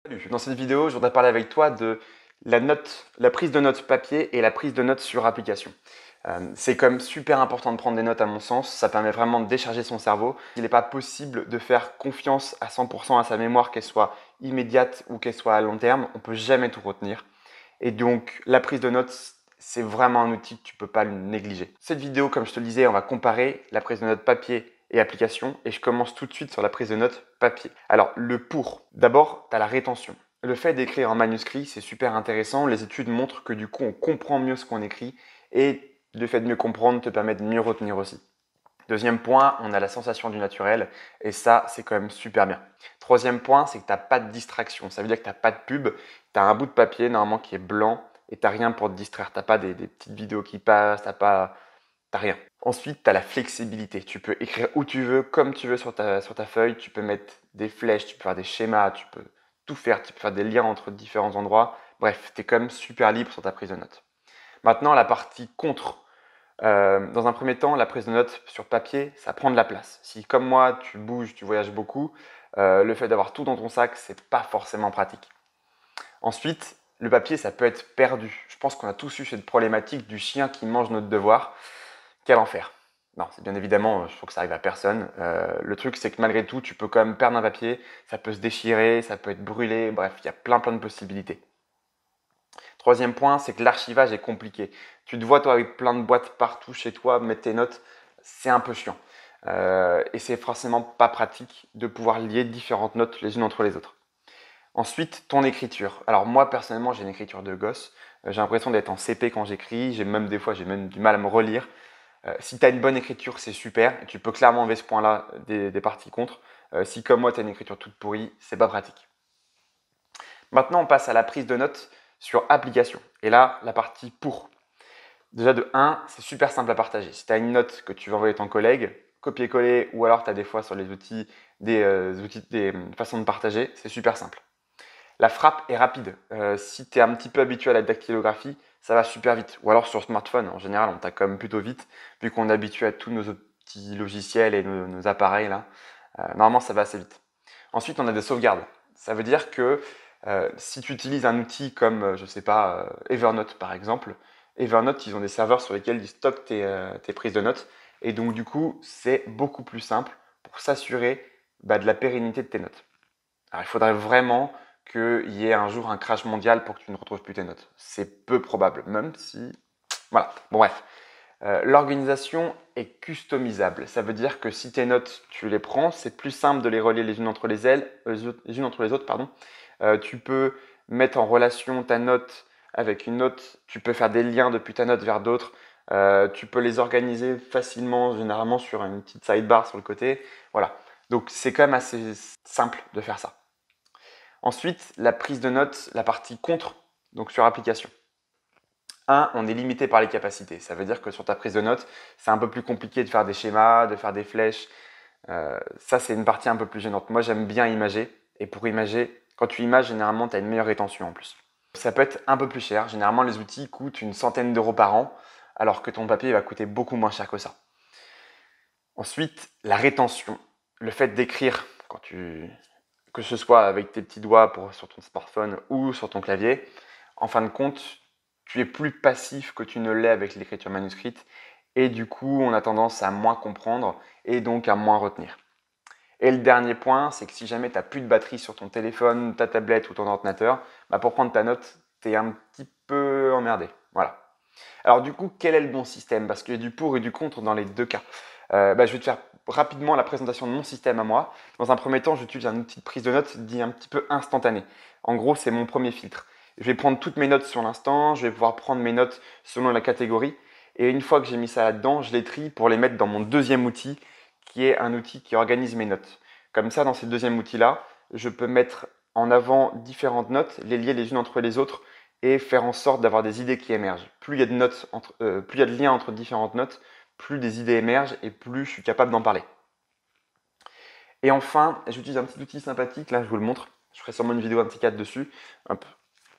Salut, dans cette vidéo, je voudrais parler avec toi de la prise de notes papier et la prise de notes sur application. C'est quand même super important de prendre des notes à mon sens, ça permet vraiment de décharger son cerveau. Il n'est pas possible de faire confiance à 100% à sa mémoire, qu'elle soit immédiate ou qu'elle soit à long terme, on ne peut jamais tout retenir. Et donc la prise de notes, c'est vraiment un outil que tu ne peux pas le négliger. Cette vidéo, comme je te le disais, on va comparer la prise de notes papier et application, et je commence tout de suite sur la prise de notes papier. Alors, le pour. D'abord, tu as la rétention. Le fait d'écrire en manuscrit, c'est super intéressant. Les études montrent que du coup, on comprend mieux ce qu'on écrit, et le fait de mieux comprendre te permet de mieux retenir aussi. Deuxième point, on a la sensation du naturel, et ça, c'est quand même super bien. Troisième point, c'est que tu n'as pas de distraction. Ça veut dire que tu n'as pas de pub, tu as un bout de papier normalement qui est blanc, et tu n'as rien pour te distraire. Tu n'as pas des petites vidéos qui passent, t'as rien. Ensuite, tu as la flexibilité. Tu peux écrire où tu veux, comme tu veux sur ta feuille. Tu peux mettre des flèches, tu peux faire des schémas, tu peux tout faire. Tu peux faire des liens entre différents endroits. Bref, tu es quand même super libre sur ta prise de notes. Maintenant, la partie contre. Dans un premier temps, la prise de notes sur papier, ça prend de la place. Si, comme moi, tu bouges, tu voyages beaucoup, le fait d'avoir tout dans ton sac, c'est pas forcément pratique. Ensuite, le papier, ça peut être perdu. Je pense qu'on a tous eu cette problématique du chien qui mange notre devoir. Quel enfer. Non, c'est bien évidemment, je trouve que ça arrive à personne. Le truc, c'est que malgré tout, tu peux quand même perdre un papier, ça peut se déchirer, ça peut être brûlé, bref, il y a plein de possibilités. Troisième point, c'est que l'archivage est compliqué. Tu te vois, toi, avec plein de boîtes partout chez toi, mettre tes notes, c'est un peu chiant. Et c'est forcément pas pratique de pouvoir lier différentes notes les unes entre les autres. Ensuite, ton écriture. Alors moi, personnellement, j'ai une écriture de gosse. J'ai l'impression d'être en CP quand j'écris. Des fois, j'ai même du mal à me relire. Si tu as une bonne écriture, c'est super. Tu peux clairement enlever ce point-là des parties contre. Si comme moi, tu as une écriture toute pourrie, c'est pas pratique. Maintenant, on passe à la prise de notes sur application. Et là, la partie pour. Déjà de 1, c'est super simple à partager. Si tu as une note que tu veux envoyer à ton collègue, copier-coller, ou alors tu as des fois sur les outils des façons de partager, c'est super simple. La frappe est rapide. Si tu es un petit peu habitué à la dactylographie, ça va super vite. Ou alors sur smartphone, en général, on tape quand même plutôt vite, vu qu'on est habitué à tous nos petits logiciels et nos appareils là. Normalement, ça va assez vite. Ensuite, on a des sauvegardes. Ça veut dire que si tu utilises un outil comme, je sais pas, Evernote par exemple, Evernote, ils ont des serveurs sur lesquels ils stockent tes prises de notes. Et donc, du coup, c'est beaucoup plus simple pour s'assurer de la pérennité de tes notes. Alors, il faudrait vraiment qu'il y ait un jour un crash mondial pour que tu ne retrouves plus tes notes. C'est peu probable, même si... Voilà, bon bref. L'organisation est customisable. Ça veut dire que si tes notes, tu les prends, c'est plus simple de les relier les unes entre les autres. Pardon. Tu peux mettre en relation ta note avec une note. Tu peux faire des liens depuis ta note vers d'autres. Tu peux les organiser facilement, généralement sur une petite sidebar sur le côté. Voilà. Donc c'est quand même assez simple de faire ça. Ensuite, la prise de notes, la partie contre, donc sur application. 1, on est limité par les capacités. Ça veut dire que sur ta prise de notes, c'est un peu plus compliqué de faire des schémas, de faire des flèches. Ça, c'est une partie un peu plus gênante. Moi, j'aime bien imager. Et pour imager, quand tu images, généralement, tu as une meilleure rétention en plus. Ça peut être un peu plus cher. Généralement, les outils coûtent une centaine d'euros par an, alors que ton papier va coûter beaucoup moins cher que ça. Ensuite, la rétention. Le fait d'écrire, que ce soit avec tes petits doigts sur ton smartphone ou sur ton clavier, en fin de compte, tu es plus passif que tu ne l'es avec l'écriture manuscrite et du coup, on a tendance à moins comprendre et donc à moins retenir. Et le dernier point, c'est que si jamais tu n'as plus de batterie sur ton téléphone, ta tablette ou ton ordinateur, pour prendre ta note, tu es un petit peu emmerdé. Voilà. Alors du coup, quel est le bon système? Parce qu'il y a du pour et du contre dans les deux cas. Je vais te faire rapidement la présentation de mon système à moi. Dans un premier temps, j'utilise un outil de prise de notes dit un petit peu instantané. En gros, c'est mon premier filtre. Je vais prendre toutes mes notes sur l'instant, je vais pouvoir prendre mes notes selon la catégorie. Et une fois que j'ai mis ça là-dedans, je les trie pour les mettre dans mon deuxième outil, qui est un outil qui organise mes notes. Comme ça, dans ce deuxième outil-là, je peux mettre en avant différentes notes, les lier les unes entre les autres et faire en sorte d'avoir des idées qui émergent. Plus il y a plus il y a de liens entre différentes notes, plus des idées émergent et plus je suis capable d'en parler. Et enfin, j'utilise un petit outil sympathique, là je vous le montre, je ferai sûrement une vidéo un petit 4 dessus. Hop,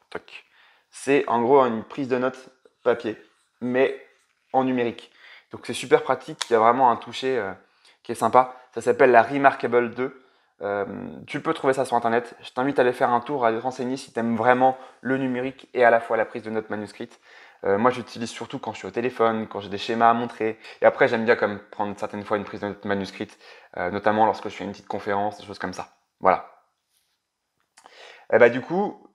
toc. C'est en gros une prise de notes papier, mais en numérique. Donc c'est super pratique, il y a vraiment un toucher qui est sympa. Ça s'appelle la Remarkable 2. Tu peux trouver ça sur internet. Je t'invite à aller faire un tour, à te renseigner si tu aimes vraiment le numérique et à la fois la prise de notes manuscrites. Moi, j'utilise surtout quand je suis au téléphone, quand j'ai des schémas à montrer. Et après, j'aime bien comme prendre certaines fois une prise de notes manuscrite, notamment lorsque je fais une petite conférence, des choses comme ça. Voilà. Et bah, du coup,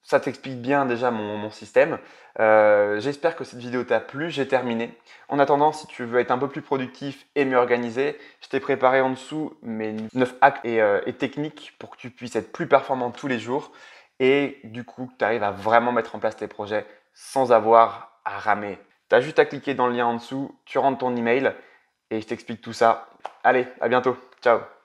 ça t'explique bien déjà mon système. J'espère que cette vidéo t'a plu, j'ai terminé. En attendant, si tu veux être un peu plus productif et mieux organisé, je t'ai préparé en dessous mes 9 hacks et techniques pour que tu puisses être plus performant tous les jours et du coup que tu arrives à vraiment mettre en place tes projets sans avoir à ramer. Tu as juste à cliquer dans le lien en dessous, tu rentres ton email et je t'explique tout ça. Allez, à bientôt. Ciao.